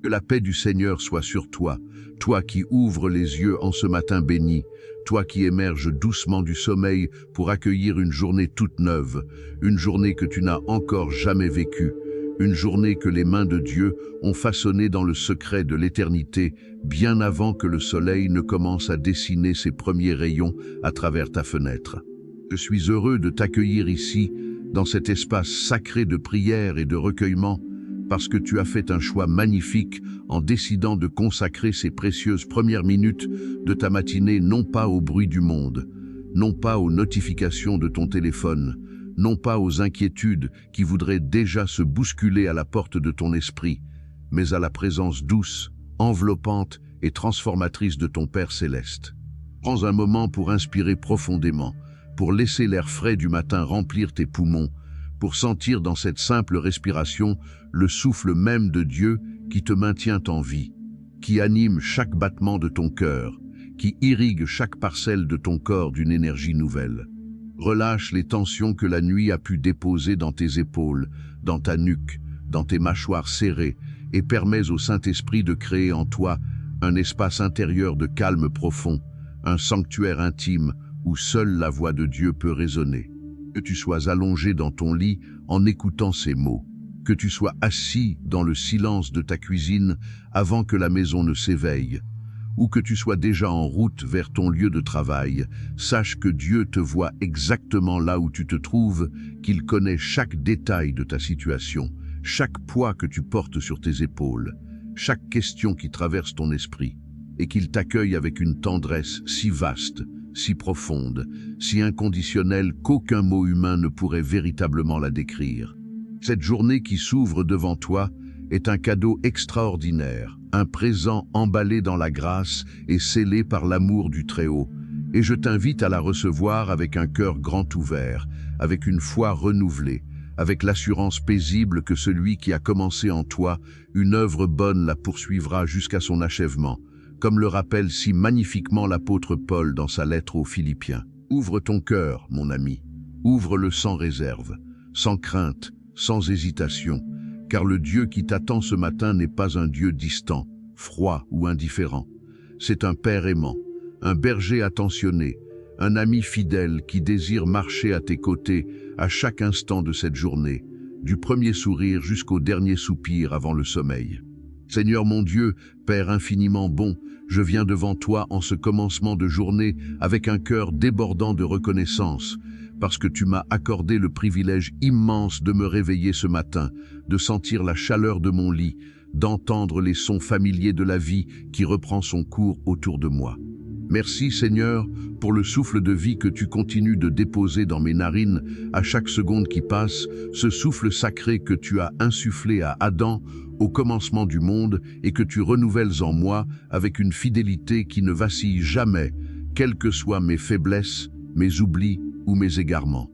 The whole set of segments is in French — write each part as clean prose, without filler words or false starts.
Que la paix du Seigneur soit sur toi, toi qui ouvres les yeux en ce matin béni, toi qui émerges doucement du sommeil pour accueillir une journée toute neuve, une journée que tu n'as encore jamais vécue, une journée que les mains de Dieu ont façonnée dans le secret de l'éternité, bien avant que le soleil ne commence à dessiner ses premiers rayons à travers ta fenêtre. Je suis heureux de t'accueillir ici, dans cet espace sacré de prière et de recueillement, parce que tu as fait un choix magnifique en décidant de consacrer ces précieuses premières minutes de ta matinée non pas au bruit du monde, non pas aux notifications de ton téléphone, non pas aux inquiétudes qui voudraient déjà se bousculer à la porte de ton esprit, mais à la présence douce, enveloppante et transformatrice de ton Père céleste. Prends un moment pour inspirer profondément, pour laisser l'air frais du matin remplir tes poumons, pour sentir dans cette simple respiration le souffle même de Dieu qui te maintient en vie, qui anime chaque battement de ton cœur, qui irrigue chaque parcelle de ton corps d'une énergie nouvelle. Relâche les tensions que la nuit a pu déposer dans tes épaules, dans ta nuque, dans tes mâchoires serrées, et permets au Saint-Esprit de créer en toi un espace intérieur de calme profond, un sanctuaire intime où seule la voix de Dieu peut résonner. Que tu sois allongé dans ton lit en écoutant ces mots, que tu sois assis dans le silence de ta cuisine avant que la maison ne s'éveille, ou que tu sois déjà en route vers ton lieu de travail, sache que Dieu te voit exactement là où tu te trouves, qu'il connaît chaque détail de ta situation, chaque poids que tu portes sur tes épaules, chaque question qui traverse ton esprit, et qu'il t'accueille avec une tendresse si vaste, si profonde, si inconditionnelle qu'aucun mot humain ne pourrait véritablement la décrire. Cette journée qui s'ouvre devant toi est un cadeau extraordinaire, un présent emballé dans la grâce et scellé par l'amour du Très-Haut, et je t'invite à la recevoir avec un cœur grand ouvert, avec une foi renouvelée, avec l'assurance paisible que celui qui a commencé en toi une œuvre bonne la poursuivra jusqu'à son achèvement, comme le rappelle si magnifiquement l'apôtre Paul dans sa lettre aux Philippiens. Ouvre ton cœur, mon ami, ouvre-le sans réserve, sans crainte, sans hésitation, car le Dieu qui t'attend ce matin n'est pas un Dieu distant, froid ou indifférent. C'est un Père aimant, un berger attentionné, un ami fidèle qui désire marcher à tes côtés à chaque instant de cette journée, du premier sourire jusqu'au dernier soupir avant le sommeil. Seigneur mon Dieu, Père infiniment bon, je viens devant toi en ce commencement de journée avec un cœur débordant de reconnaissance, parce que tu m'as accordé le privilège immense de me réveiller ce matin, de sentir la chaleur de mon lit, d'entendre les sons familiers de la vie qui reprend son cours autour de moi. Merci Seigneur pour le souffle de vie que tu continues de déposer dans mes narines à chaque seconde qui passe, ce souffle sacré que tu as insufflé à Adam au commencement du monde et que tu renouvelles en moi avec une fidélité qui ne vacille jamais, quelles que soient mes faiblesses, mes oublis ou mes égarements.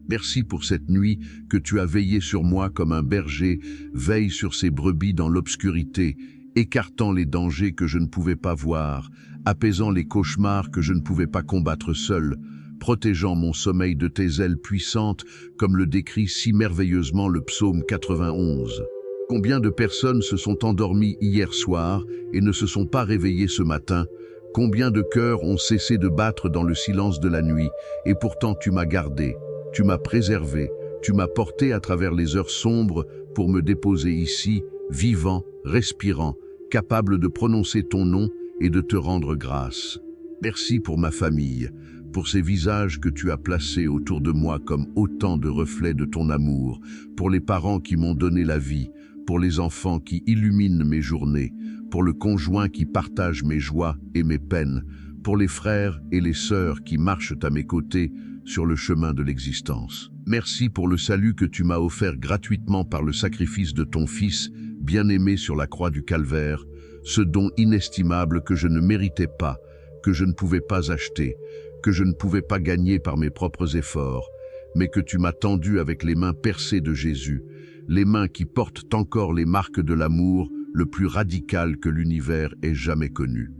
Merci pour cette nuit que tu as veillé sur moi comme un berger veille sur ses brebis dans l'obscurité, écartant les dangers que je ne pouvais pas voir, apaisant les cauchemars que je ne pouvais pas combattre seul, protégeant mon sommeil de tes ailes puissantes, comme le décrit si merveilleusement le psaume 91. Combien de personnes se sont endormies hier soir et ne se sont pas réveillées ce matin? Combien de cœurs ont cessé de battre dans le silence de la nuit, et pourtant tu m'as gardé, tu m'as préservé, tu m'as porté à travers les heures sombres pour me déposer ici, vivant, respirant, capable de prononcer ton nom et de te rendre grâce. Merci pour ma famille, pour ces visages que tu as placés autour de moi comme autant de reflets de ton amour, pour les parents qui m'ont donné la vie, pour les enfants qui illuminent mes journées, pour le conjoint qui partage mes joies et mes peines, pour les frères et les sœurs qui marchent à mes côtés sur le chemin de l'existence. Merci pour le salut que tu m'as offert gratuitement par le sacrifice de ton Fils, bien-aimé sur la croix du Calvaire, ce don inestimable que je ne méritais pas, que je ne pouvais pas acheter, que je ne pouvais pas gagner par mes propres efforts, mais que tu m'as tendu avec les mains percées de Jésus, les mains qui portent encore les marques de l'amour le plus radical que l'univers ait jamais connu.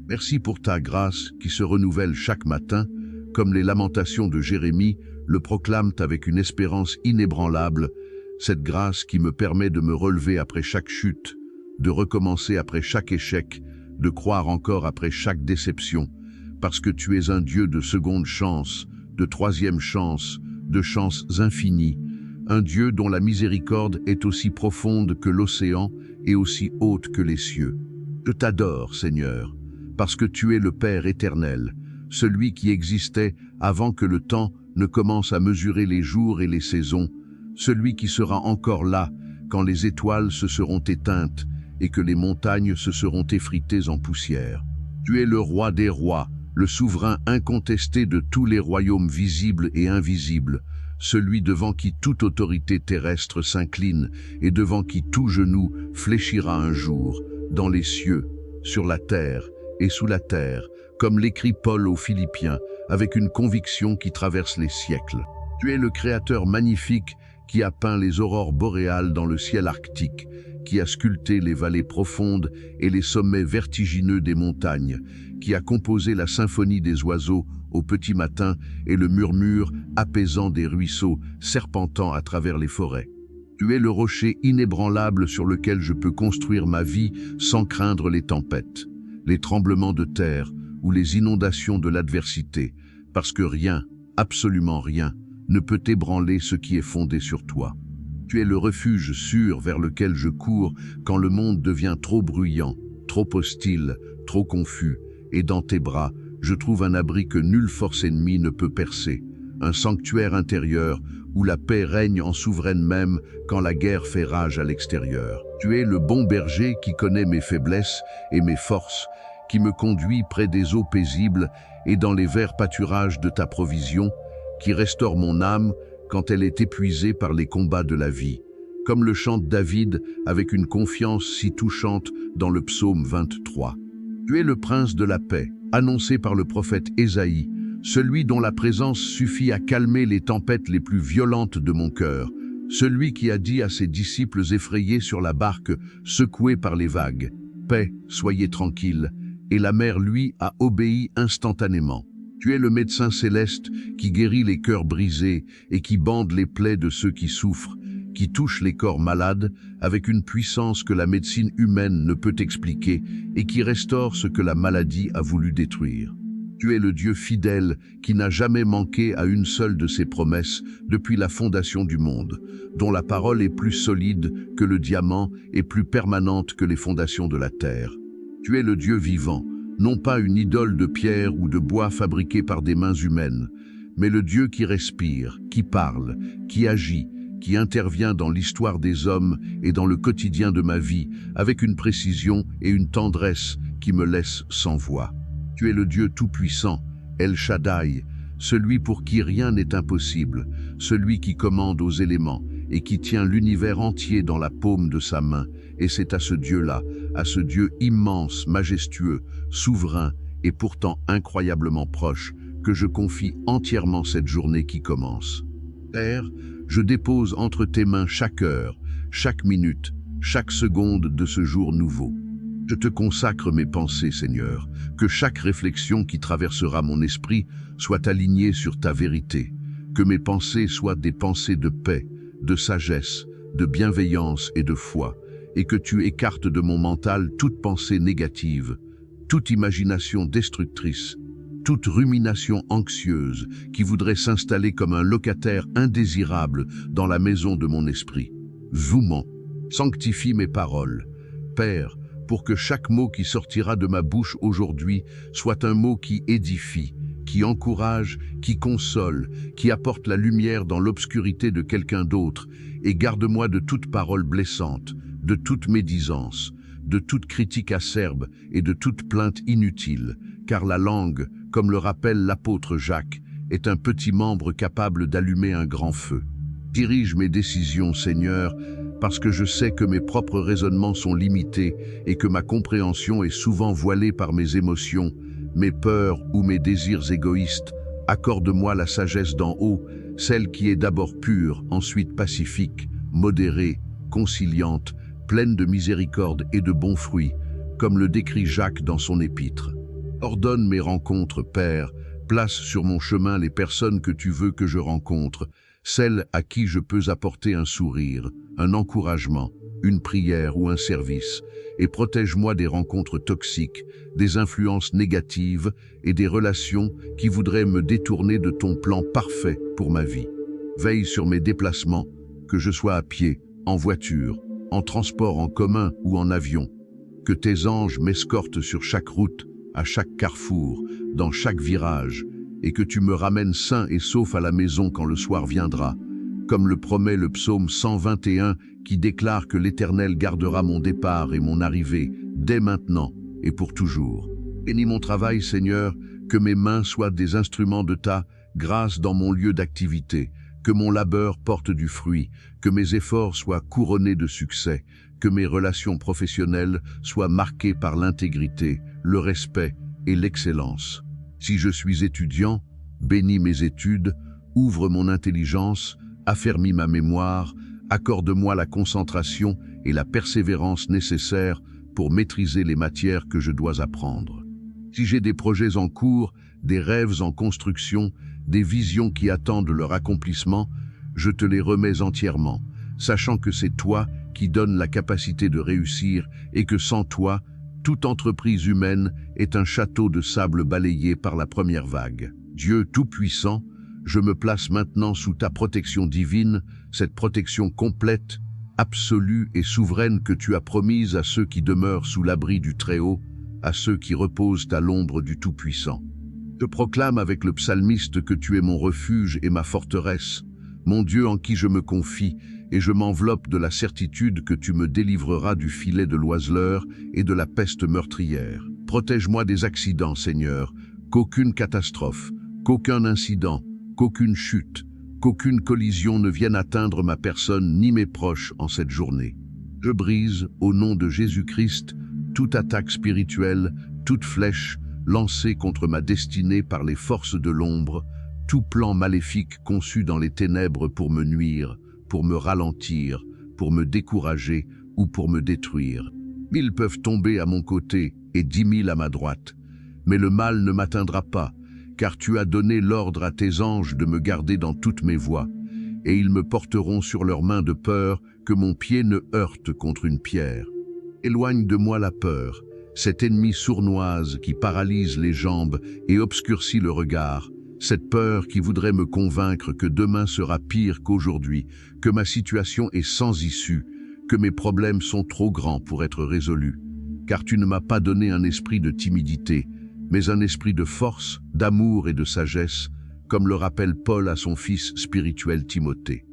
Merci pour ta grâce qui se renouvelle chaque matin, comme les lamentations de Jérémie le proclament avec une espérance inébranlable, cette grâce qui me permet de me relever après chaque chute, de recommencer après chaque échec, de croire encore après chaque déception, parce que tu es un Dieu de seconde chance, de troisième chance, de chances infinies, un Dieu dont la miséricorde est aussi profonde que l'océan et aussi haute que les cieux. Je t'adore, Seigneur, parce que tu es le Père éternel, celui qui existait avant que le temps ne commence à mesurer les jours et les saisons, celui qui sera encore là quand les étoiles se seront éteintes et que les montagnes se seront effritées en poussière. Tu es le roi des rois, le souverain incontesté de tous les royaumes visibles et invisibles, celui devant qui toute autorité terrestre s'incline et devant qui tout genou fléchira un jour, dans les cieux, sur la terre et sous la terre, comme l'écrit Paul aux Philippiens, avec une conviction qui traverse les siècles. Tu es le Créateur magnifique qui a peint les aurores boréales dans le ciel arctique, qui a sculpté les vallées profondes et les sommets vertigineux des montagnes, qui a composé la symphonie des oiseaux au petit matin et le murmure apaisant des ruisseaux serpentant à travers les forêts. Tu es le rocher inébranlable sur lequel je peux construire ma vie sans craindre les tempêtes, les tremblements de terre ou les inondations de l'adversité, parce que rien, absolument rien, ne peut ébranler ce qui est fondé sur toi. Tu es le refuge sûr vers lequel je cours quand le monde devient trop bruyant, trop hostile, trop confus, et dans tes bras, je trouve un abri que nulle force ennemie ne peut percer, un sanctuaire intérieur où la paix règne en souveraine même quand la guerre fait rage à l'extérieur. Tu es le bon berger qui connaît mes faiblesses et mes forces, qui me conduit près des eaux paisibles et dans les verts pâturages de ta provision, qui restaure mon âme quand elle est épuisée par les combats de la vie, comme le chante David avec une confiance si touchante dans le psaume 23. Tu es le prince de la paix, annoncé par le prophète Ésaïe, celui dont la présence suffit à calmer les tempêtes les plus violentes de mon cœur, celui qui a dit à ses disciples effrayés sur la barque, secoués par les vagues, « Paix, soyez tranquilles », et la mer, lui, a obéi instantanément. Tu es le médecin céleste qui guérit les cœurs brisés et qui bande les plaies de ceux qui souffrent, qui touche les corps malades avec une puissance que la médecine humaine ne peut expliquer et qui restaure ce que la maladie a voulu détruire. Tu es le Dieu fidèle qui n'a jamais manqué à une seule de ses promesses depuis la fondation du monde, dont la parole est plus solide que le diamant et plus permanente que les fondations de la terre. Tu es le Dieu vivant, non pas une idole de pierre ou de bois fabriquée par des mains humaines, mais le Dieu qui respire, qui parle, qui agit, qui intervient dans l'histoire des hommes et dans le quotidien de ma vie, avec une précision et une tendresse qui me laissent sans voix. Tu es le Dieu tout-puissant, El Shaddai, celui pour qui rien n'est impossible, celui qui commande aux éléments et qui tient l'univers entier dans la paume de sa main. Et c'est à ce Dieu-là, à ce Dieu immense, majestueux, souverain et pourtant incroyablement proche, que je confie entièrement cette journée qui commence. Père, je dépose entre tes mains chaque heure, chaque minute, chaque seconde de ce jour nouveau. Je te consacre mes pensées, Seigneur, que chaque réflexion qui traversera mon esprit soit alignée sur ta vérité, que mes pensées soient des pensées de paix, de sagesse, de bienveillance et de foi, et que tu écartes de mon mental toute pensée négative, toute imagination destructrice, toute rumination anxieuse qui voudrait s'installer comme un locataire indésirable dans la maison de mon esprit. Vouement, sanctifie mes paroles. Père, pour que chaque mot qui sortira de ma bouche aujourd'hui soit un mot qui édifie, qui encourage, qui console, qui apporte la lumière dans l'obscurité de quelqu'un d'autre, et garde-moi de toute parole blessante, de toute médisance, de toute critique acerbe et de toute plainte inutile, car la langue, comme le rappelle l'apôtre Jacques, est un petit membre capable d'allumer un grand feu. Dirige mes décisions, Seigneur, parce que je sais que mes propres raisonnements sont limités et que ma compréhension est souvent voilée par mes émotions, mes peurs ou mes désirs égoïstes. Accorde-moi la sagesse d'en haut, celle qui est d'abord pure, ensuite pacifique, modérée, conciliante, pleine de miséricorde et de bons fruits, comme le décrit Jacques dans son épître. Ordonne mes rencontres, Père, place sur mon chemin les personnes que tu veux que je rencontre, celles à qui je peux apporter un sourire, un encouragement, une prière ou un service, et protège-moi des rencontres toxiques, des influences négatives et des relations qui voudraient me détourner de ton plan parfait pour ma vie. Veille sur mes déplacements, que je sois à pied, en voiture, en transport en commun ou en avion. Que tes anges m'escortent sur chaque route, à chaque carrefour, dans chaque virage, et que tu me ramènes sain et sauf à la maison quand le soir viendra, comme le promet le psaume 121 qui déclare que l'Éternel gardera mon départ et mon arrivée, dès maintenant et pour toujours. Bénis mon travail, Seigneur, que mes mains soient des instruments de ta grâce dans mon lieu d'activité, que mon labeur porte du fruit, que mes efforts soient couronnés de succès, que mes relations professionnelles soient marquées par l'intégrité, le respect et l'excellence. Si je suis étudiant, bénis mes études, ouvre mon intelligence, affermis ma mémoire, accorde-moi la concentration et la persévérance nécessaires pour maîtriser les matières que je dois apprendre. Si j'ai des projets en cours, des rêves en construction, des visions qui attendent leur accomplissement, je te les remets entièrement, sachant que c'est toi qui donnes la capacité de réussir et que sans toi, toute entreprise humaine est un château de sable balayé par la première vague. Dieu Tout-Puissant, je me place maintenant sous ta protection divine, cette protection complète, absolue et souveraine que tu as promise à ceux qui demeurent sous l'abri du Très-Haut, à ceux qui reposent à l'ombre du Tout-Puissant. Je proclame avec le psalmiste que tu es mon refuge et ma forteresse, mon Dieu en qui je me confie, et je m'enveloppe de la certitude que tu me délivreras du filet de l'oiseleur et de la peste meurtrière. Protège-moi des accidents, Seigneur, qu'aucune catastrophe, qu'aucun incident, qu'aucune chute, qu'aucune collision ne vienne atteindre ma personne ni mes proches en cette journée. Je brise, au nom de Jésus-Christ, toute attaque spirituelle, toute flèche lancée contre ma destinée par les forces de l'ombre, tout plan maléfique conçu dans les ténèbres pour me nuire, pour me ralentir, pour me décourager ou pour me détruire. 1000 peuvent tomber à mon côté et 10 000 à ma droite, mais le mal ne m'atteindra pas, car tu as donné l'ordre à tes anges de me garder dans toutes mes voies, et ils me porteront sur leurs mains de peur que mon pied ne heurte contre une pierre. Éloigne de moi la peur, cette ennemie sournoise qui paralyse les jambes et obscurcit le regard, cette peur qui voudrait me convaincre que demain sera pire qu'aujourd'hui, que ma situation est sans issue, que mes problèmes sont trop grands pour être résolus. Car tu ne m'as pas donné un esprit de timidité, mais un esprit de force, d'amour et de sagesse, comme le rappelle Paul à son fils spirituel Timothée.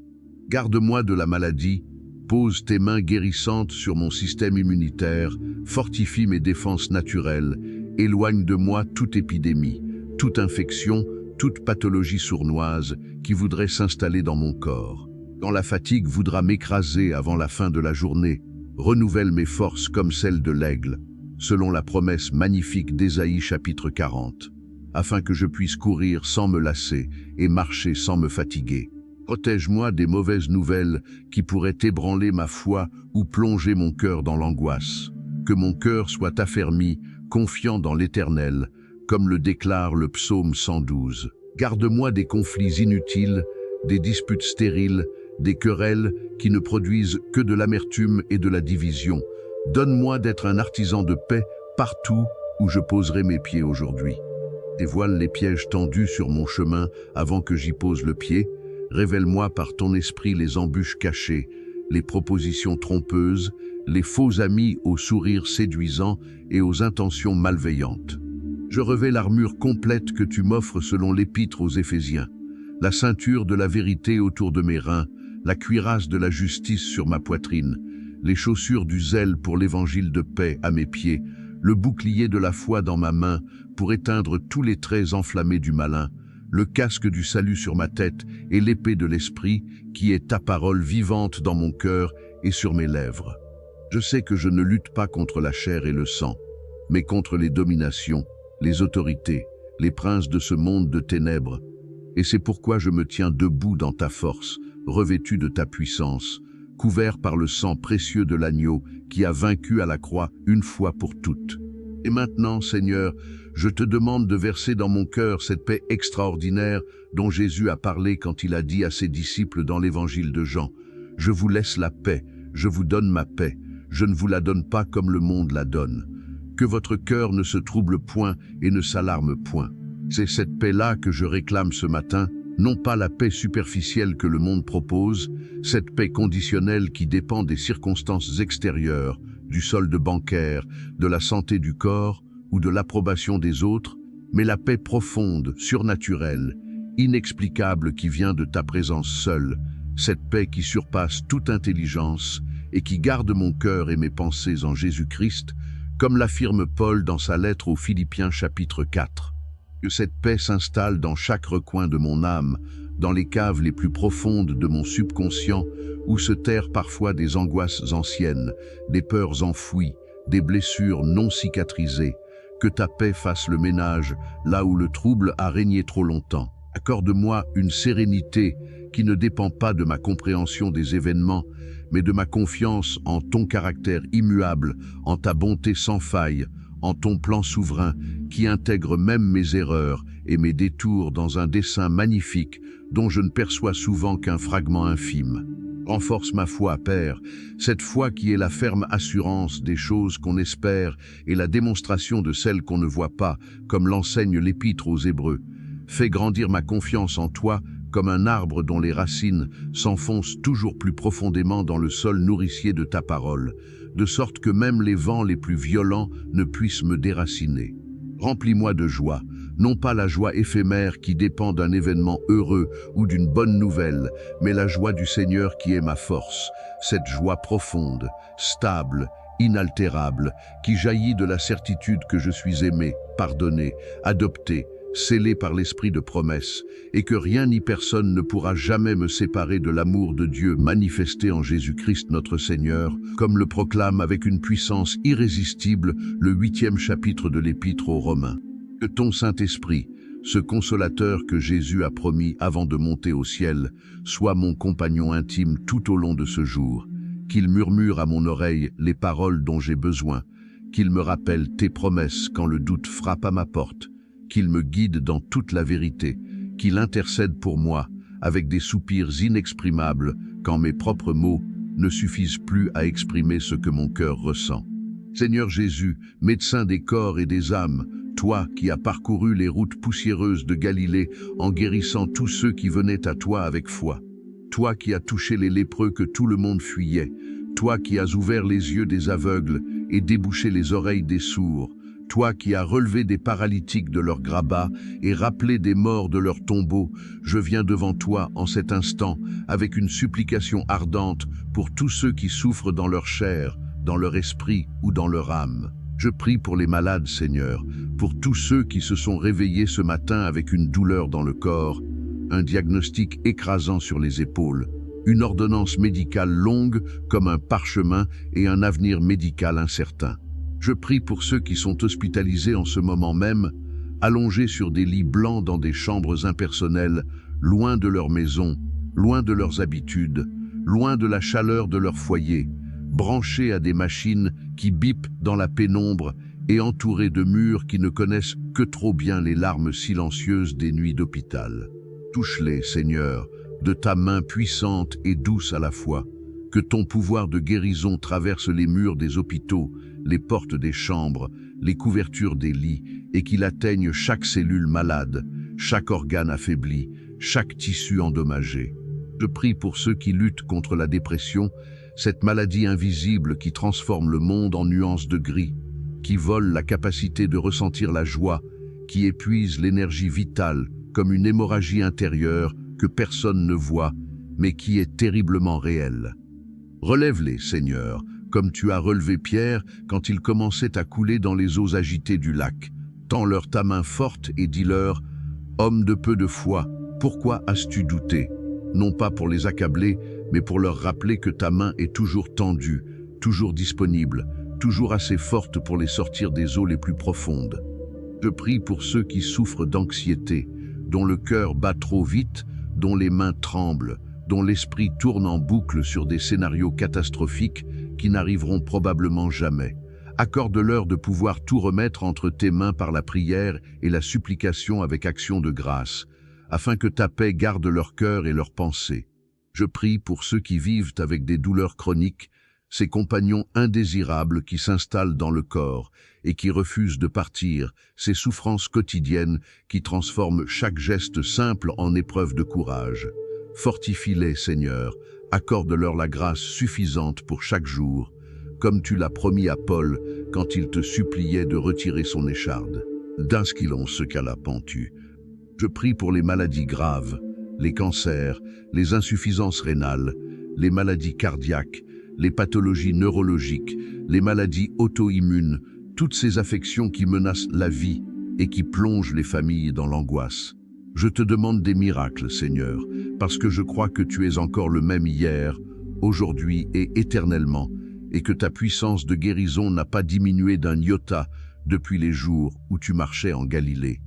Garde-moi de la maladie, pose tes mains guérissantes sur mon système immunitaire, fortifie mes défenses naturelles, éloigne de moi toute épidémie, toute infection, toute pathologie sournoise qui voudrait s'installer dans mon corps. Quand la fatigue voudra m'écraser avant la fin de la journée, renouvelle mes forces comme celles de l'aigle, selon la promesse magnifique d'Ésaïe chapitre 40, afin que je puisse courir sans me lasser et marcher sans me fatiguer. Protège-moi des mauvaises nouvelles qui pourraient ébranler ma foi ou plonger mon cœur dans l'angoisse. Que mon cœur soit affermi, confiant dans l'Éternel, comme le déclare le psaume 112. Garde-moi des conflits inutiles, des disputes stériles, des querelles qui ne produisent que de l'amertume et de la division. Donne-moi d'être un artisan de paix partout où je poserai mes pieds aujourd'hui. Dévoile les pièges tendus sur mon chemin avant que j'y pose le pied. Révèle-moi par ton esprit les embûches cachées, les propositions trompeuses, les faux amis aux sourires séduisants et aux intentions malveillantes. Je revais l'armure complète que tu m'offres selon l'épître aux Éphésiens, la ceinture de la vérité autour de mes reins, la cuirasse de la justice sur ma poitrine, les chaussures du zèle pour l'évangile de paix à mes pieds, le bouclier de la foi dans ma main pour éteindre tous les traits enflammés du malin, le casque du salut sur ma tête et l'épée de l'esprit qui est ta parole vivante dans mon cœur et sur mes lèvres. Je sais que je ne lutte pas contre la chair et le sang, mais contre les dominations, les autorités, les princes de ce monde de ténèbres. Et c'est pourquoi je me tiens debout dans ta force, revêtu de ta puissance, couvert par le sang précieux de l'agneau qui a vaincu à la croix une fois pour toutes. Et maintenant, Seigneur, je te demande de verser dans mon cœur cette paix extraordinaire dont Jésus a parlé quand il a dit à ses disciples dans l'évangile de Jean, « Je vous laisse la paix, Je vous donne ma paix, je ne vous la donne pas comme le monde la donne. Que votre cœur ne se trouble point et ne s'alarme point. C'est cette paix-là que je réclame ce matin, non pas la paix superficielle que le monde propose, cette paix conditionnelle qui dépend des circonstances extérieures, du solde bancaire, de la santé du corps ou de l'approbation des autres, mais la paix profonde, surnaturelle, inexplicable qui vient de ta présence seule, cette paix qui surpasse toute intelligence et qui garde mon cœur et mes pensées en Jésus-Christ, comme l'affirme Paul dans sa lettre aux Philippiens chapitre 4. Que cette paix s'installe dans chaque recoin de mon âme, dans les caves les plus profondes de mon subconscient, où se terrent parfois des angoisses anciennes, des peurs enfouies, des blessures non cicatrisées. Que ta paix fasse le ménage là où le trouble a régné trop longtemps. Accorde-moi une sérénité qui ne dépend pas de ma compréhension des événements, mais de ma confiance en ton caractère immuable, en ta bonté sans faille, en ton plan souverain qui intègre même mes erreurs et mes détours dans un dessein magnifique dont je ne perçois souvent qu'un fragment infime. Renforce ma foi, Père, cette foi qui est la ferme assurance des choses qu'on espère et la démonstration de celles qu'on ne voit pas, comme l'enseigne l'Épître aux Hébreux. Fais grandir ma confiance en toi comme un arbre dont les racines s'enfoncent toujours plus profondément dans le sol nourricier de ta parole, de sorte que même les vents les plus violents ne puissent me déraciner. Remplis-moi de joie, non pas la joie éphémère qui dépend d'un événement heureux ou d'une bonne nouvelle, mais la joie du Seigneur qui est ma force, cette joie profonde, stable, inaltérable, qui jaillit de la certitude que je suis aimé, pardonné, adopté, scellé par l'esprit de promesse, et que rien ni personne ne pourra jamais me séparer de l'amour de Dieu manifesté en Jésus-Christ notre Seigneur, comme le proclame avec une puissance irrésistible le 8e chapitre de l'Épître aux Romains. Que ton Saint-Esprit, ce consolateur que Jésus a promis avant de monter au ciel, soit mon compagnon intime tout au long de ce jour, qu'il murmure à mon oreille les paroles dont j'ai besoin, qu'il me rappelle tes promesses quand le doute frappe à ma porte, qu'il me guide dans toute la vérité, qu'il intercède pour moi avec des soupirs inexprimables quand mes propres mots ne suffisent plus à exprimer ce que mon cœur ressent. Seigneur Jésus, médecin des corps et des âmes, toi qui as parcouru les routes poussiéreuses de Galilée en guérissant tous ceux qui venaient à toi avec foi, toi qui as touché les lépreux que tout le monde fuyait, toi qui as ouvert les yeux des aveugles et débouché les oreilles des sourds, toi qui as relevé des paralytiques de leur grabat et rappelé des morts de leur tombeau, je viens devant toi en cet instant avec une supplication ardente pour tous ceux qui souffrent dans leur chair, dans leur esprit ou dans leur âme. Je prie pour les malades, Seigneur, pour tous ceux qui se sont réveillés ce matin avec une douleur dans le corps, un diagnostic écrasant sur les épaules, une ordonnance médicale longue comme un parchemin et un avenir médical incertain. Je prie pour ceux qui sont hospitalisés en ce moment même, allongés sur des lits blancs dans des chambres impersonnelles, loin de leur maison, loin de leurs habitudes, loin de la chaleur de leur foyer, branchés à des machines qui bipent dans la pénombre et entourés de murs qui ne connaissent que trop bien les larmes silencieuses des nuits d'hôpital. Touche-les, Seigneur, de ta main puissante et douce à la fois, que ton pouvoir de guérison traverse les murs des hôpitaux, les portes des chambres, les couvertures des lits, et qu'il atteigne chaque cellule malade, chaque organe affaibli, chaque tissu endommagé. Je prie pour ceux qui luttent contre la dépression, cette maladie invisible qui transforme le monde en nuances de gris, qui vole la capacité de ressentir la joie, qui épuise l'énergie vitale comme une hémorragie intérieure que personne ne voit, mais qui est terriblement réelle. Relève-les, Seigneur, comme tu as relevé Pierre quand il commençait à couler dans les eaux agitées du lac. Tends-leur ta main forte et dis-leur « Homme de peu de foi, pourquoi as-tu douté ?» Non pas pour les accabler, mais pour leur rappeler que ta main est toujours tendue, toujours disponible, toujours assez forte pour les sortir des eaux les plus profondes. Je prie pour ceux qui souffrent d'anxiété, dont le cœur bat trop vite, dont les mains tremblent, dont l'esprit tourne en boucle sur des scénarios catastrophiques qui n'arriveront probablement jamais. Accorde-leur de pouvoir tout remettre entre tes mains par la prière et la supplication avec action de grâce, afin que ta paix garde leur cœur et leurs pensées. Je prie pour ceux qui vivent avec des douleurs chroniques, ces compagnons indésirables qui s'installent dans le corps et qui refusent de partir, ces souffrances quotidiennes qui transforment chaque geste simple en épreuve de courage. Fortifie-les, Seigneur, accorde-leur la grâce suffisante pour chaque jour, comme tu l'as promis à Paul quand il te suppliait de retirer son écharde. D'asquilon ce qu'à pentu. Je prie pour les maladies graves, les cancers, les insuffisances rénales, les maladies cardiaques, les pathologies neurologiques, les maladies auto-immunes, toutes ces affections qui menacent la vie et qui plongent les familles dans l'angoisse. Je te demande des miracles, Seigneur, parce que je crois que tu es encore le même hier, aujourd'hui et éternellement, et que ta puissance de guérison n'a pas diminué d'un iota depuis les jours où tu marchais en Galilée.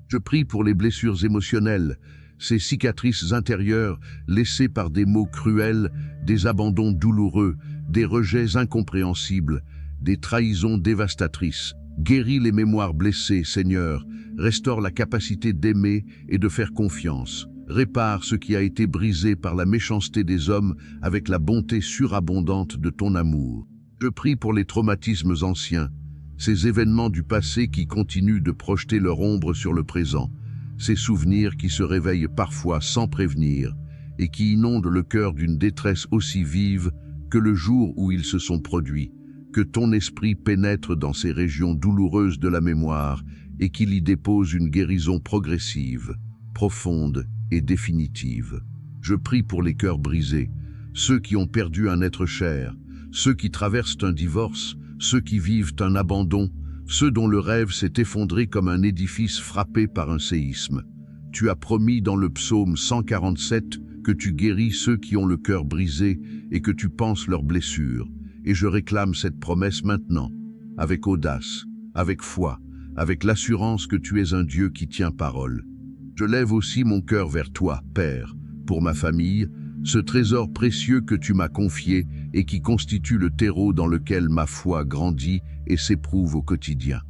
Je prie pour les blessures émotionnelles, ces cicatrices intérieures laissées par des mots cruels, des abandons douloureux, des rejets incompréhensibles, des trahisons dévastatrices. Guéris les mémoires blessées, Seigneur, restaure la capacité d'aimer et de faire confiance. Répare ce qui a été brisé par la méchanceté des hommes avec la bonté surabondante de ton amour. Je prie pour les traumatismes anciens, ces événements du passé qui continuent de projeter leur ombre sur le présent, ces souvenirs qui se réveillent parfois sans prévenir et qui inondent le cœur d'une détresse aussi vive que le jour où ils se sont produits. Que ton esprit pénètre dans ces régions douloureuses de la mémoire et qu'il y dépose une guérison progressive, profonde et définitive. Je prie pour les cœurs brisés, ceux qui ont perdu un être cher, ceux qui traversent un divorce, ceux qui vivent un abandon, ceux dont le rêve s'est effondré comme un édifice frappé par un séisme. Tu as promis dans le psaume 147 que tu guéris ceux qui ont le cœur brisé et que tu panses leurs blessures. Et je réclame cette promesse maintenant, avec audace, avec foi, avec l'assurance que tu es un Dieu qui tient parole. Je lève aussi mon cœur vers toi, Père, pour ma famille, ce trésor précieux que tu m'as confié et qui constitue le terreau dans lequel ma foi grandit et s'éprouve au quotidien.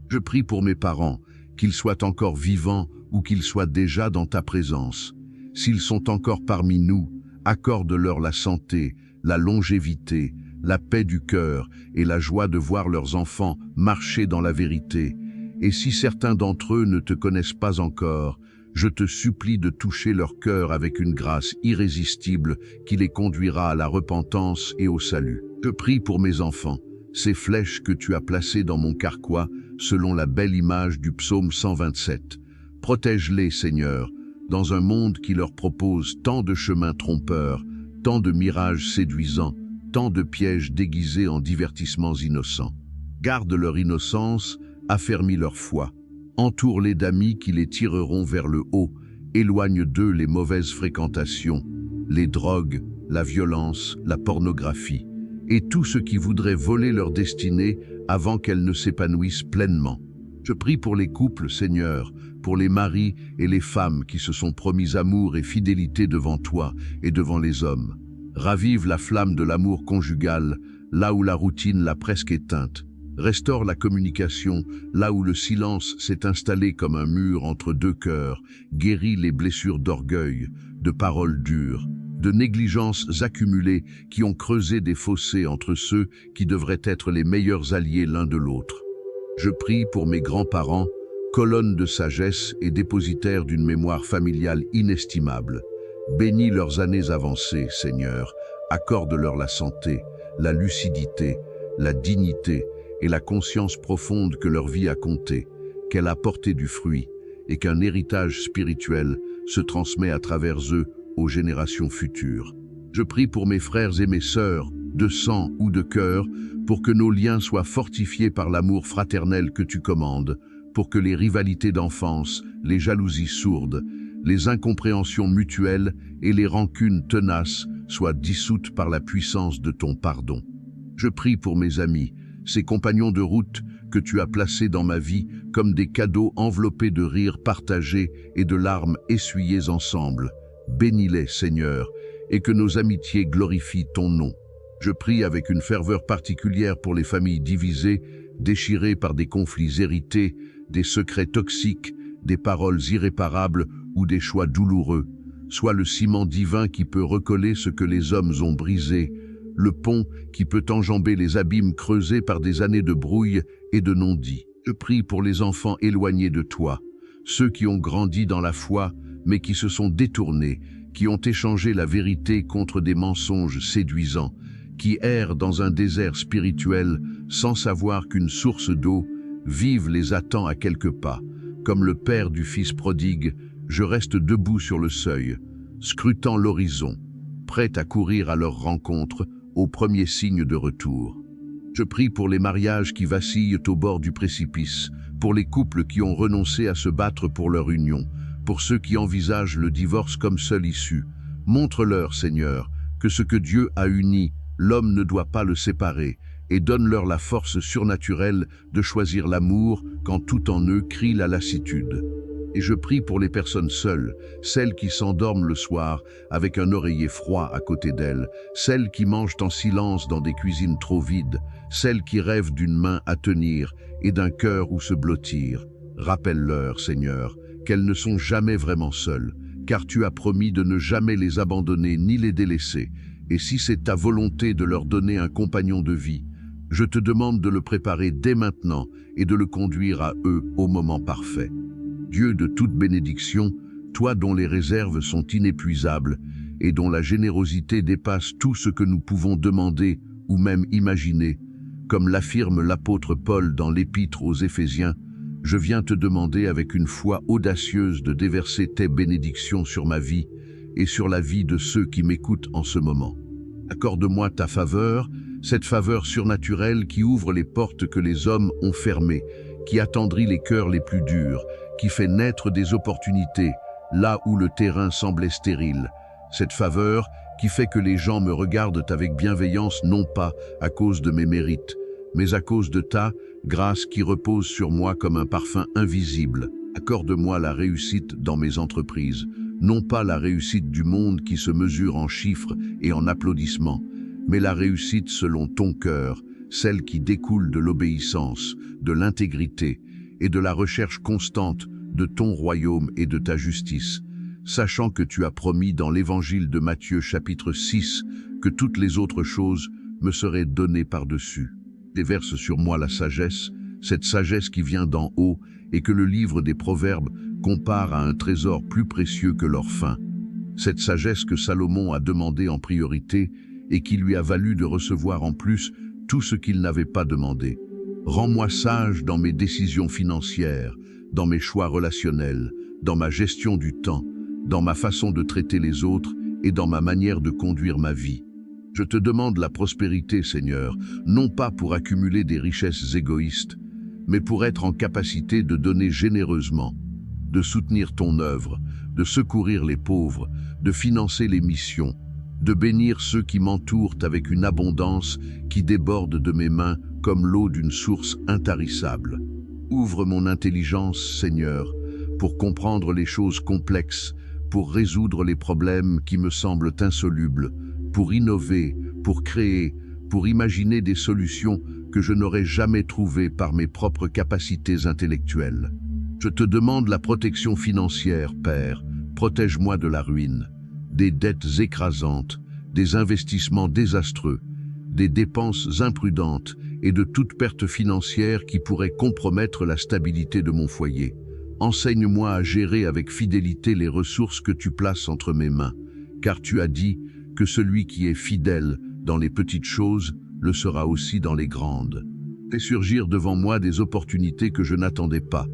Je prie pour mes parents, qu'ils soient encore vivants ou qu'ils soient déjà dans ta présence. S'ils sont encore parmi nous, accorde-leur la santé, la longévité, la paix du cœur et la joie de voir leurs enfants marcher dans la vérité. Et si certains d'entre eux ne te connaissent pas encore, je te supplie de toucher leur cœur avec une grâce irrésistible qui les conduira à la repentance et au salut. Je prie pour mes enfants, ces flèches que tu as placées dans mon carquois selon la belle image du psaume 127. Protège-les, Seigneur, dans un monde qui leur propose tant de chemins trompeurs, tant de mirages séduisants, tant de pièges déguisés en divertissements innocents. Garde leur innocence, affermis leur foi. Entoure-les d'amis qui les tireront vers le haut, éloigne d'eux les mauvaises fréquentations, les drogues, la violence, la pornographie, et tout ce qui voudrait voler leur destinée avant qu'elle ne s'épanouisse pleinement. Je prie pour les couples, Seigneur, pour les maris et les femmes qui se sont promis amour et fidélité devant toi et devant les hommes. Ravive la flamme de l'amour conjugal, là où la routine l'a presque éteinte. Restaure la communication, là où le silence s'est installé comme un mur entre deux cœurs. Guéris les blessures d'orgueil, de paroles dures, de négligences accumulées qui ont creusé des fossés entre ceux qui devraient être les meilleurs alliés l'un de l'autre. Je prie pour mes grands-parents, colonnes de sagesse et dépositaires d'une mémoire familiale inestimable. Bénis leurs années avancées, Seigneur, accorde-leur la santé, la lucidité, la dignité et la conscience profonde que leur vie a compté, qu'elle a porté du fruit et qu'un héritage spirituel se transmet à travers eux aux générations futures. Je prie pour mes frères et mes sœurs, de sang ou de cœur, pour que nos liens soient fortifiés par l'amour fraternel que tu commandes, pour que les rivalités d'enfance, les jalousies sourdes, les incompréhensions mutuelles et les rancunes tenaces soient dissoutes par la puissance de ton pardon. Je prie pour mes amis, ces compagnons de route que tu as placés dans ma vie comme des cadeaux enveloppés de rires partagés et de larmes essuyées ensemble. Bénis-les, Seigneur, et que nos amitiés glorifient ton nom. Je prie avec une ferveur particulière pour les familles divisées, déchirées par des conflits hérités, des secrets toxiques, des paroles irréparables ou des choix douloureux. Sois le ciment divin qui peut recoller ce que les hommes ont brisé. le pont qui peut enjamber les abîmes creusés par des années de brouille et de non-dits. Je prie pour les enfants éloignés de toi, ceux qui ont grandi dans la foi, mais qui se sont détournés, qui ont échangé la vérité contre des mensonges séduisants, qui errent dans un désert spirituel sans savoir qu'une source d'eau vive les attend à quelques pas. Comme le père du fils prodigue, je reste debout sur le seuil, scrutant l'horizon, prêt à courir à leur rencontre au premier signe de retour. Je prie pour les mariages qui vacillent au bord du précipice, pour les couples qui ont renoncé à se battre pour leur union, pour ceux qui envisagent le divorce comme seule issue. Montre-leur, Seigneur, que ce que Dieu a uni, l'homme ne doit pas le séparer, et donne-leur la force surnaturelle de choisir l'amour quand tout en eux crie la lassitude. Et je prie pour les personnes seules, celles qui s'endorment le soir avec un oreiller froid à côté d'elles, celles qui mangent en silence dans des cuisines trop vides, celles qui rêvent d'une main à tenir et d'un cœur où se blottir. Rappelle-leur, Seigneur, qu'elles ne sont jamais vraiment seules, car tu as promis de ne jamais les abandonner ni les délaisser. Et si c'est ta volonté de leur donner un compagnon de vie, je te demande de le préparer dès maintenant et de le conduire à eux au moment parfait. Dieu de toute bénédiction, toi dont les réserves sont inépuisables et dont la générosité dépasse tout ce que nous pouvons demander ou même imaginer, comme l'affirme l'apôtre Paul dans l'épître aux Éphésiens, je viens te demander avec une foi audacieuse de déverser tes bénédictions sur ma vie et sur la vie de ceux qui m'écoutent en ce moment. Accorde-moi ta faveur, cette faveur surnaturelle qui ouvre les portes que les hommes ont fermées, qui attendrit les cœurs les plus durs, qui fait naître des opportunités là où le terrain semblait stérile. Cette faveur qui fait que les gens me regardent avec bienveillance non pas à cause de mes mérites, mais à cause de ta grâce qui repose sur moi comme un parfum invisible. Accorde-moi la réussite dans mes entreprises, non pas la réussite du monde qui se mesure en chiffres et en applaudissements, mais la réussite selon ton cœur, celle qui découle de l'obéissance, de l'intégrité et de la recherche constante de ton royaume et de ta justice, sachant que tu as promis dans l'évangile de Matthieu chapitre 6 que toutes les autres choses me seraient données par-dessus. Déverse sur moi la sagesse, cette sagesse qui vient d'en haut et que le livre des Proverbes compare à un trésor plus précieux que l'or fin. Cette sagesse que Salomon a demandé en priorité et qui lui a valu de recevoir en plus tout ce qu'il n'avait pas demandé. Rends-moi sage dans mes décisions financières, dans mes choix relationnels, dans ma gestion du temps, dans ma façon de traiter les autres et dans ma manière de conduire ma vie. Je te demande la prospérité, Seigneur, non pas pour accumuler des richesses égoïstes, mais pour être en capacité de donner généreusement, de soutenir ton œuvre, de secourir les pauvres, de financer les missions, de bénir ceux qui m'entourent avec une abondance qui déborde de mes mains comme l'eau d'une source intarissable. Ouvre mon intelligence, Seigneur, pour comprendre les choses complexes, pour résoudre les problèmes qui me semblent insolubles, pour innover, pour créer, pour imaginer des solutions que je n'aurais jamais trouvées par mes propres capacités intellectuelles. Je te demande la protection financière, Père, protège-moi de la ruine, des dettes écrasantes, des investissements désastreux, des dépenses imprudentes et de toute perte financière qui pourrait compromettre la stabilité de mon foyer. Enseigne-moi à gérer avec fidélité les ressources que tu places entre mes mains, car tu as dit que celui qui est fidèle dans les petites choses le sera aussi dans les grandes. Fais surgir devant moi des opportunités que je n'attendais pas,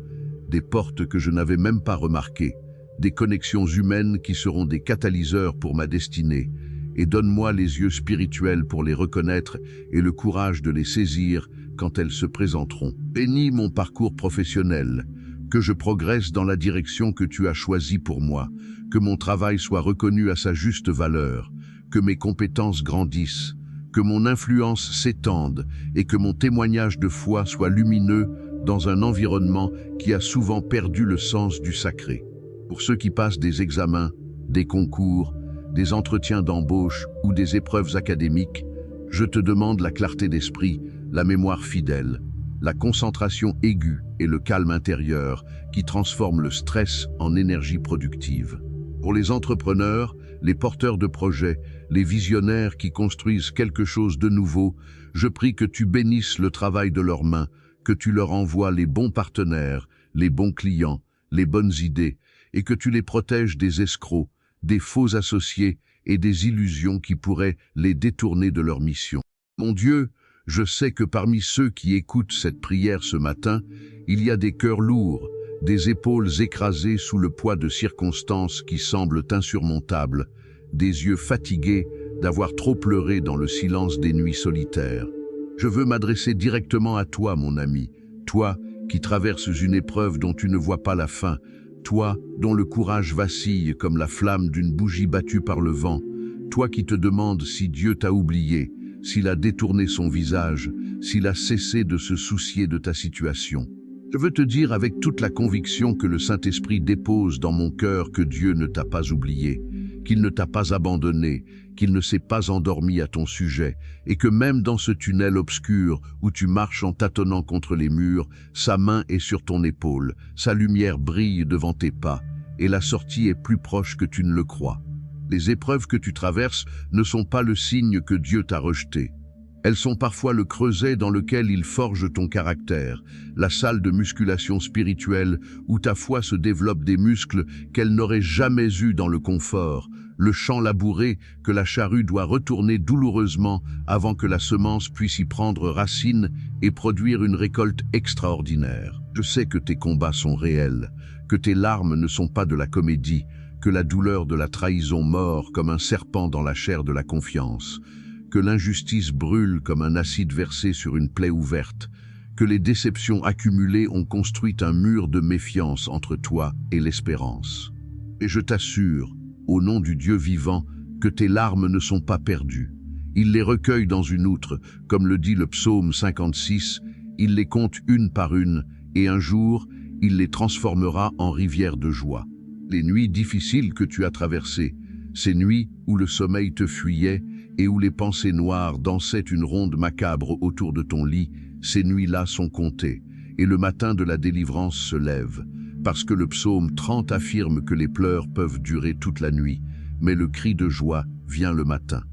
des portes que je n'avais même pas remarquées, des connexions humaines qui seront des catalyseurs pour ma destinée, et donne-moi les yeux spirituels pour les reconnaître et le courage de les saisir quand elles se présenteront. Bénis mon parcours professionnel, que je progresse dans la direction que tu as choisie pour moi, que mon travail soit reconnu à sa juste valeur, que mes compétences grandissent, que mon influence s'étende et que mon témoignage de foi soit lumineux dans un environnement qui a souvent perdu le sens du sacré. Pour ceux qui passent des examens, des concours, des entretiens d'embauche ou des épreuves académiques, je te demande la clarté d'esprit, la mémoire fidèle, la concentration aiguë et le calme intérieur qui transforment le stress en énergie productive. Pour les entrepreneurs, les porteurs de projets, les visionnaires qui construisent quelque chose de nouveau, je prie que tu bénisses le travail de leurs mains, que tu leur envoies les bons partenaires, les bons clients, les bonnes idées, et que tu les protèges des escrocs, des faux associés et des illusions qui pourraient les détourner de leur mission. Mon Dieu, je sais que parmi ceux qui écoutent cette prière ce matin, il y a des cœurs lourds, des épaules écrasées sous le poids de circonstances qui semblent insurmontables, des yeux fatigués d'avoir trop pleuré dans le silence des nuits solitaires. Je veux m'adresser directement à toi, mon ami, toi qui traverses une épreuve dont tu ne vois pas la fin, toi dont le courage vacille comme la flamme d'une bougie battue par le vent, toi qui te demandes si Dieu t'a oublié, s'il a détourné son visage, s'il a cessé de se soucier de ta situation. Je veux te dire avec toute la conviction que le Saint-Esprit dépose dans mon cœur que Dieu ne t'a pas oublié, qu'il ne t'a pas abandonné, qu'il ne s'est pas endormi à ton sujet, et que même dans ce tunnel obscur où tu marches en tâtonnant contre les murs, sa main est sur ton épaule, sa lumière brille devant tes pas, et la sortie est plus proche que tu ne le crois. Les épreuves que tu traverses ne sont pas le signe que Dieu t'a rejeté. Elles sont parfois le creuset dans lequel il forge ton caractère, la salle de musculation spirituelle où ta foi se développe des muscles qu'elle n'aurait jamais eus dans le confort, le champ labouré que la charrue doit retourner douloureusement avant que la semence puisse y prendre racine et produire une récolte extraordinaire. Je sais que tes combats sont réels, que tes larmes ne sont pas de la comédie, que la douleur de la trahison mord comme un serpent dans la chair de la confiance, que l'injustice brûle comme un acide versé sur une plaie ouverte, que les déceptions accumulées ont construit un mur de méfiance entre toi et l'espérance. Et je t'assure, au nom du Dieu vivant, que tes larmes ne sont pas perdues. Il les recueille dans une outre, comme le dit le psaume 56, il les compte une par une, et un jour, il les transformera en rivières de joie. Les nuits difficiles que tu as traversées, ces nuits où le sommeil te fuyait et où les pensées noires dansaient une ronde macabre autour de ton lit, ces nuits-là sont comptées, et le matin de la délivrance se lève, parce que le psaume 30 affirme que les pleurs peuvent durer toute la nuit, mais le cri de joie vient le matin.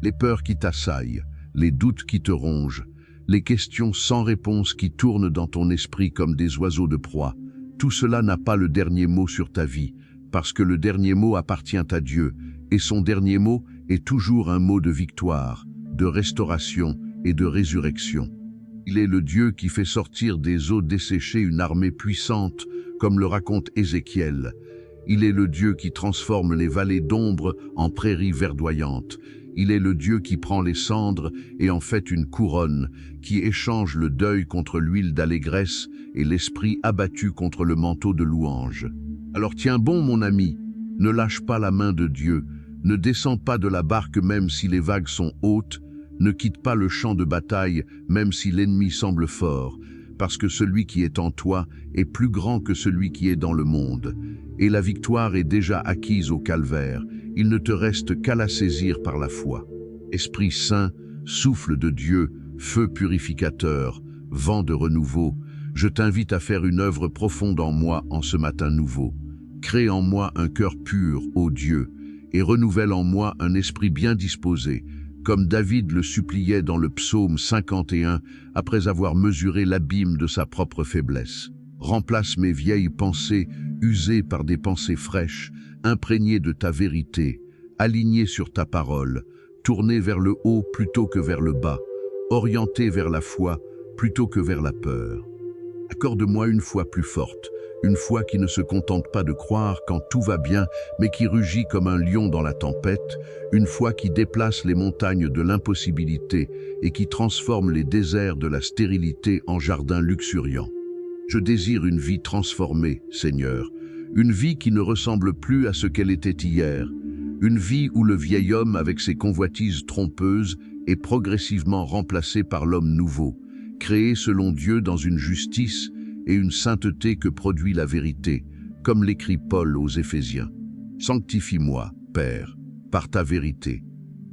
Les peurs qui t'assaillent, les doutes qui te rongent, les questions sans réponse qui tournent dans ton esprit comme des oiseaux de proie, tout cela n'a pas le dernier mot sur ta vie, parce que le dernier mot appartient à Dieu, et son dernier mot est toujours un mot de victoire, de restauration et de résurrection. Il est le Dieu qui fait sortir des eaux desséchées une armée puissante, comme le raconte Ézéchiel. Il est le Dieu qui transforme les vallées d'ombre en prairies verdoyantes. Il est le Dieu qui prend les cendres et en fait une couronne, qui échange le deuil contre l'huile d'allégresse et l'esprit abattu contre le manteau de louange. Alors tiens bon, mon ami, ne lâche pas la main de Dieu, ne descends pas de la barque même si les vagues sont hautes, ne quitte pas le champ de bataille même si l'ennemi semble fort, parce que celui qui est en toi est plus grand que celui qui est dans le monde. Et la victoire est déjà acquise au calvaire, il ne te reste qu'à la saisir par la foi. Esprit Saint, souffle de Dieu, feu purificateur, vent de renouveau, je t'invite à faire une œuvre profonde en moi en ce matin nouveau. Crée en moi un cœur pur, ô Dieu, et renouvelle en moi un esprit bien disposé, comme David le suppliait dans le psaume 51 après avoir mesuré l'abîme de sa propre faiblesse. Remplace mes vieilles pensées, usées par des pensées fraîches, imprégnées de ta vérité, alignées sur ta parole, tournées vers le haut plutôt que vers le bas, orientées vers la foi plutôt que vers la peur. Accorde-moi une foi plus forte, une foi qui ne se contente pas de croire quand tout va bien, mais qui rugit comme un lion dans la tempête, une foi qui déplace les montagnes de l'impossibilité et qui transforme les déserts de la stérilité en jardins luxuriants. Je désire une vie transformée, Seigneur, une vie qui ne ressemble plus à ce qu'elle était hier, une vie où le vieil homme avec ses convoitises trompeuses est progressivement remplacé par l'homme nouveau, créé selon Dieu dans une justice et une sainteté que produit la vérité, comme l'écrit Paul aux Éphésiens. Sanctifie-moi, Père, par ta vérité.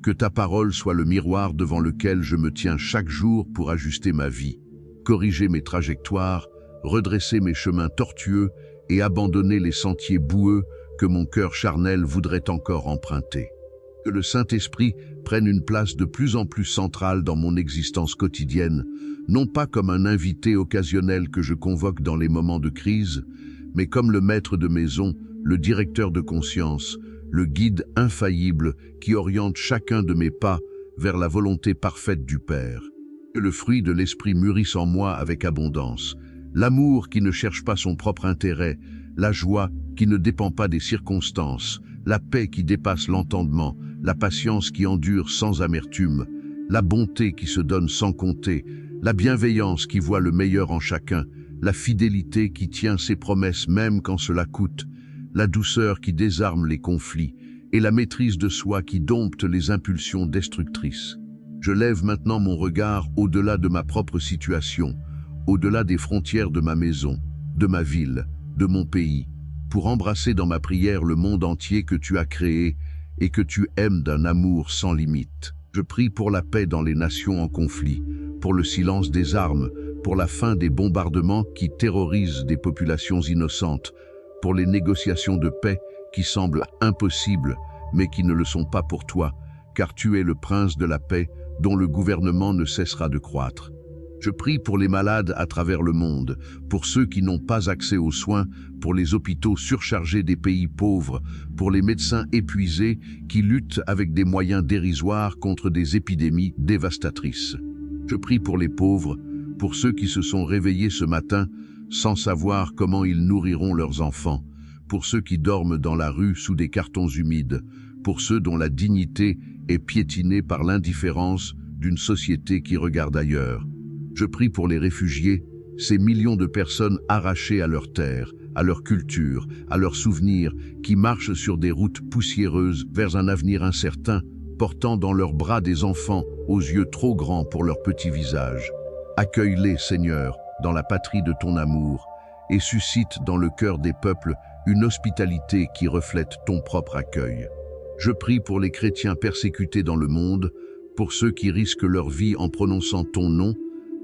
Que ta parole soit le miroir devant lequel je me tiens chaque jour pour ajuster ma vie, corriger mes trajectoires, redresser mes chemins tortueux et abandonner les sentiers boueux que mon cœur charnel voudrait encore emprunter. Que le Saint-Esprit prenne une place de plus en plus centrale dans mon existence quotidienne, non pas comme un invité occasionnel que je convoque dans les moments de crise, mais comme le maître de maison, le directeur de conscience, le guide infaillible qui oriente chacun de mes pas vers la volonté parfaite du Père. Que le fruit de l'Esprit mûrisse en moi avec abondance, l'amour qui ne cherche pas son propre intérêt, la joie qui ne dépend pas des circonstances, la paix qui dépasse l'entendement, la patience qui endure sans amertume, la bonté qui se donne sans compter, la bienveillance qui voit le meilleur en chacun, la fidélité qui tient ses promesses même quand cela coûte, la douceur qui désarme les conflits et la maîtrise de soi qui dompte les impulsions destructrices. Je lève maintenant mon regard au-delà de ma propre situation, au-delà des frontières de ma maison, de ma ville, de mon pays, pour embrasser dans ma prière le monde entier que tu as créé et que tu aimes d'un amour sans limite. Je prie pour la paix dans les nations en conflit, pour le silence des armes, pour la fin des bombardements qui terrorisent des populations innocentes, pour les négociations de paix qui semblent impossibles, mais qui ne le sont pas pour toi, car tu es le prince de la paix dont le gouvernement ne cessera de croître. Je prie pour les malades à travers le monde, pour ceux qui n'ont pas accès aux soins, pour les hôpitaux surchargés des pays pauvres, pour les médecins épuisés qui luttent avec des moyens dérisoires contre des épidémies dévastatrices. Je prie pour les pauvres, pour ceux qui se sont réveillés ce matin sans savoir comment ils nourriront leurs enfants, pour ceux qui dorment dans la rue sous des cartons humides, pour ceux dont la dignité est piétinée par l'indifférence d'une société qui regarde ailleurs. Je prie pour les réfugiés, ces millions de personnes arrachées à leur terre, à leur culture, à leurs souvenirs, qui marchent sur des routes poussiéreuses vers un avenir incertain, portant dans leurs bras des enfants aux yeux trop grands pour leur petit visage. Accueille-les, Seigneur, dans la patrie de ton amour, et suscite dans le cœur des peuples une hospitalité qui reflète ton propre accueil. Je prie pour les chrétiens persécutés dans le monde, pour ceux qui risquent leur vie en prononçant ton nom,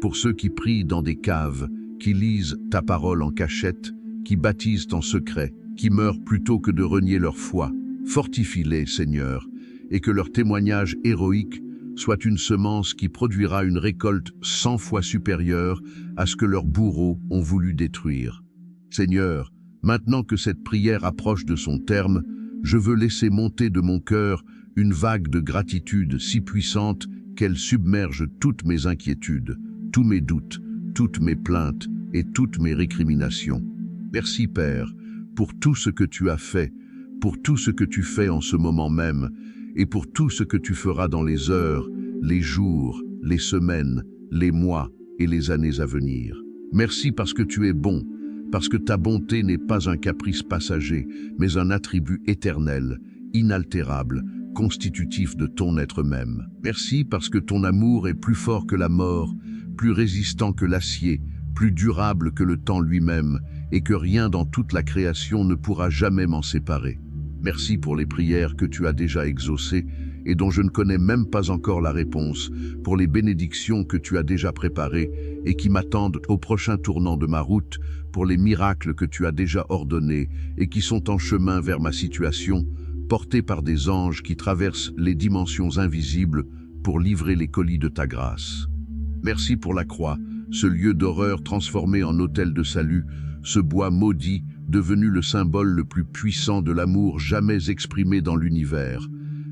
pour ceux qui prient dans des caves, qui lisent ta parole en cachette, qui baptisent en secret, qui meurent plutôt que de renier leur foi. Fortifie-les, Seigneur, et que leur témoignage héroïque soit une semence qui produira une récolte 100 fois supérieure à ce que leurs bourreaux ont voulu détruire. Seigneur, maintenant que cette prière approche de son terme, je veux laisser monter de mon cœur une vague de gratitude si puissante qu'elle submerge toutes mes inquiétudes, tous mes doutes, toutes mes plaintes et toutes mes récriminations. Merci Père, pour tout ce que tu as fait, pour tout ce que tu fais en ce moment même, et pour tout ce que tu feras dans les heures, les jours, les semaines, les mois et les années à venir. Merci parce que tu es bon, parce que ta bonté n'est pas un caprice passager, mais un attribut éternel, inaltérable, constitutif de ton être même. Merci parce que ton amour est plus fort que la mort, plus résistant que l'acier, plus durable que le temps lui-même, et que rien dans toute la création ne pourra jamais m'en séparer. Merci pour les prières que tu as déjà exaucées et dont je ne connais même pas encore la réponse, pour les bénédictions que tu as déjà préparées et qui m'attendent au prochain tournant de ma route, pour les miracles que tu as déjà ordonnés et qui sont en chemin vers ma situation, portés par des anges qui traversent les dimensions invisibles pour livrer les colis de ta grâce. Merci pour la croix, ce lieu d'horreur transformé en autel de salut, ce bois maudit devenu le symbole le plus puissant de l'amour jamais exprimé dans l'univers.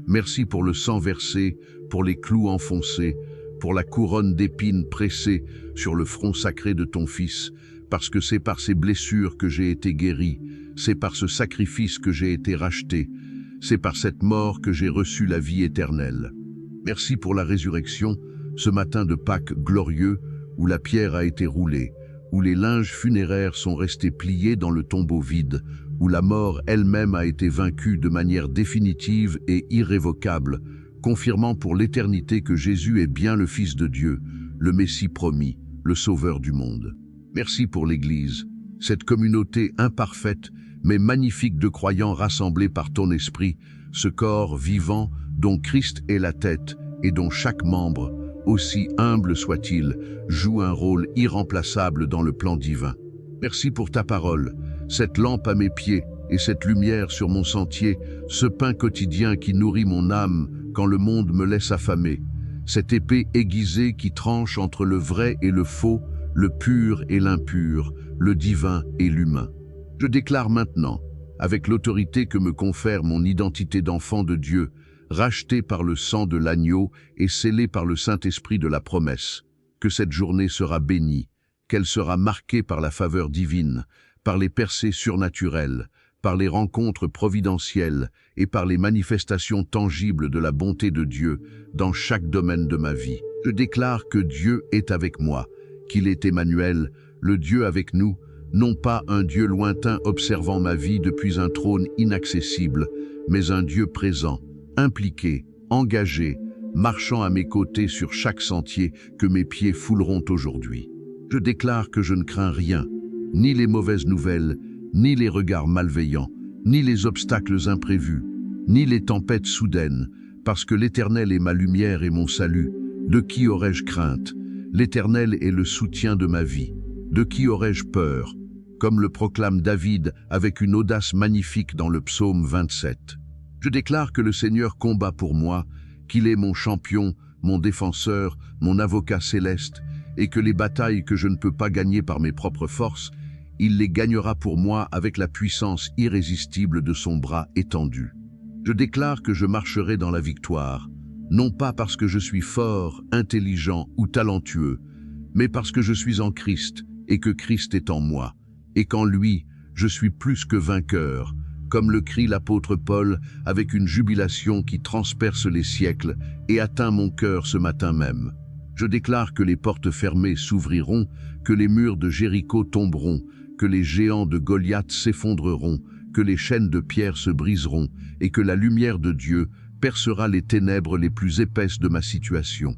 Merci pour le sang versé, pour les clous enfoncés, pour la couronne d'épines pressée sur le front sacré de ton Fils, parce que c'est par ces blessures que j'ai été guéri, c'est par ce sacrifice que j'ai été racheté, c'est par cette mort que j'ai reçu la vie éternelle. Merci pour la résurrection, ce matin de Pâques glorieux, où la pierre a été roulée, où les linges funéraires sont restés pliés dans le tombeau vide, où la mort elle-même a été vaincue de manière définitive et irrévocable, confirmant pour l'éternité que Jésus est bien le Fils de Dieu, le Messie promis, le Sauveur du monde. Merci pour l'Église, cette communauté imparfaite mais magnifique de croyants rassemblés par ton esprit, ce corps vivant dont Christ est la tête et dont chaque membre, aussi humble soit-il, joue un rôle irremplaçable dans le plan divin. Merci pour ta parole, cette lampe à mes pieds et cette lumière sur mon sentier, ce pain quotidien qui nourrit mon âme quand le monde me laisse affamer, cette épée aiguisée qui tranche entre le vrai et le faux, le pur et l'impur, le divin et l'humain. Je déclare maintenant, avec l'autorité que me confère mon identité d'enfant de Dieu, racheté par le sang de l'agneau et scellé par le Saint-Esprit de la promesse, que cette journée sera bénie, qu'elle sera marquée par la faveur divine, par les percées surnaturelles, par les rencontres providentielles et par les manifestations tangibles de la bonté de Dieu dans chaque domaine de ma vie. Je déclare que Dieu est avec moi, qu'il est Emmanuel, le Dieu avec nous, non pas un Dieu lointain observant ma vie depuis un trône inaccessible, mais un Dieu présent, impliqué, engagé, marchant à mes côtés sur chaque sentier que mes pieds fouleront aujourd'hui. Je déclare que je ne crains rien, ni les mauvaises nouvelles, ni les regards malveillants, ni les obstacles imprévus, ni les tempêtes soudaines, parce que l'Éternel est ma lumière et mon salut. De qui aurais-je crainte? L'Éternel est le soutien de ma vie. De qui aurais-je peur? Comme le proclame David avec une audace magnifique dans le psaume 27. Je déclare que le Seigneur combat pour moi, qu'il est mon champion, mon défenseur, mon avocat céleste, et que les batailles que je ne peux pas gagner par mes propres forces, il les gagnera pour moi avec la puissance irrésistible de son bras étendu. Je déclare que je marcherai dans la victoire, non pas parce que je suis fort, intelligent ou talentueux, mais parce que je suis en Christ et que Christ est en moi, et qu'en lui, je suis plus que vainqueur, comme le crie l'apôtre Paul avec une jubilation qui transperce les siècles et atteint mon cœur ce matin même. Je déclare que les portes fermées s'ouvriront, que les murs de Jéricho tomberont, que les géants de Goliath s'effondreront, que les chaînes de pierre se briseront et que la lumière de Dieu percera les ténèbres les plus épaisses de ma situation.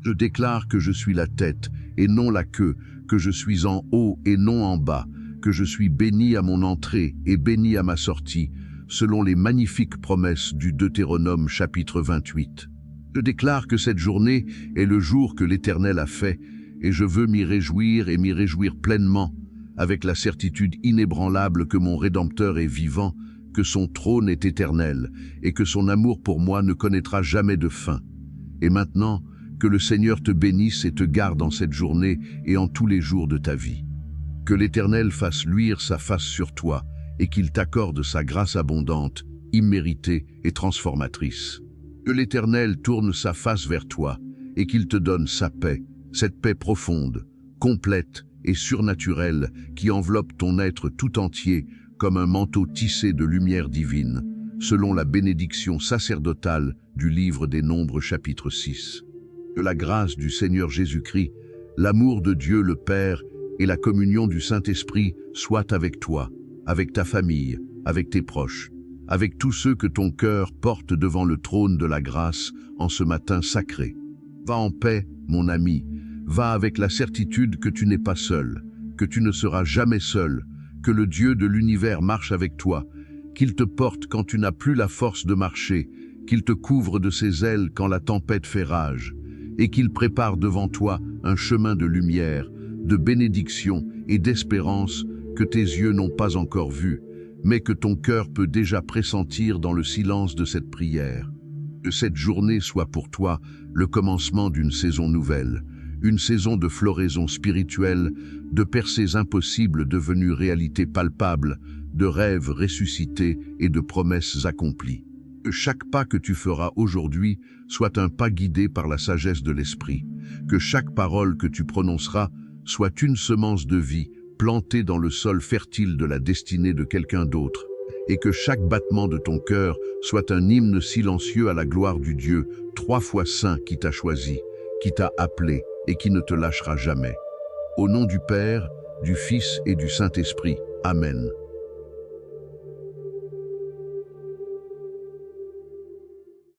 Je déclare que je suis la tête et non la queue, que je suis en haut et non en bas, que je suis béni à mon entrée et béni à ma sortie, selon les magnifiques promesses du Deutéronome chapitre 28. Je déclare que cette journée est le jour que l'Éternel a fait, et je veux m'y réjouir et m'y réjouir pleinement, avec la certitude inébranlable que mon Rédempteur est vivant, que son trône est éternel, et que son amour pour moi ne connaîtra jamais de fin. Et maintenant, que le Seigneur te bénisse et te garde en cette journée et en tous les jours de ta vie. Que l'Éternel fasse luire sa face sur toi, et qu'il t'accorde sa grâce abondante, imméritée et transformatrice. Que l'Éternel tourne sa face vers toi, et qu'il te donne sa paix, cette paix profonde, complète et surnaturelle qui enveloppe ton être tout entier comme un manteau tissé de lumière divine, selon la bénédiction sacerdotale du livre des Nombres chapitre 6. Que la grâce du Seigneur Jésus-Christ, l'amour de Dieu le Père et la communion du Saint-Esprit soient avec toi, avec ta famille, avec tes proches, avec tous ceux que ton cœur porte devant le trône de la grâce en ce matin sacré. Va en paix, mon ami, va avec la certitude que tu n'es pas seul, que tu ne seras jamais seul, que le Dieu de l'univers marche avec toi, qu'il te porte quand tu n'as plus la force de marcher, qu'il te couvre de ses ailes quand la tempête fait rage, et qu'il prépare devant toi un chemin de lumière, de bénédiction et d'espérance que tes yeux n'ont pas encore vu, mais que ton cœur peut déjà pressentir dans le silence de cette prière. Que cette journée soit pour toi le commencement d'une saison nouvelle, une saison de floraison spirituelle, de percées impossibles devenues réalité palpable, de rêves ressuscités et de promesses accomplies. Que chaque pas que tu feras aujourd'hui soit un pas guidé par la sagesse de l'Esprit. Que chaque parole que tu prononceras soit une semence de vie plantée dans le sol fertile de la destinée de quelqu'un d'autre. Et que chaque battement de ton cœur soit un hymne silencieux à la gloire du Dieu, 3 fois saint qui t'a choisi, qui t'a appelé et qui ne te lâchera jamais. Au nom du Père, du Fils et du Saint-Esprit. Amen.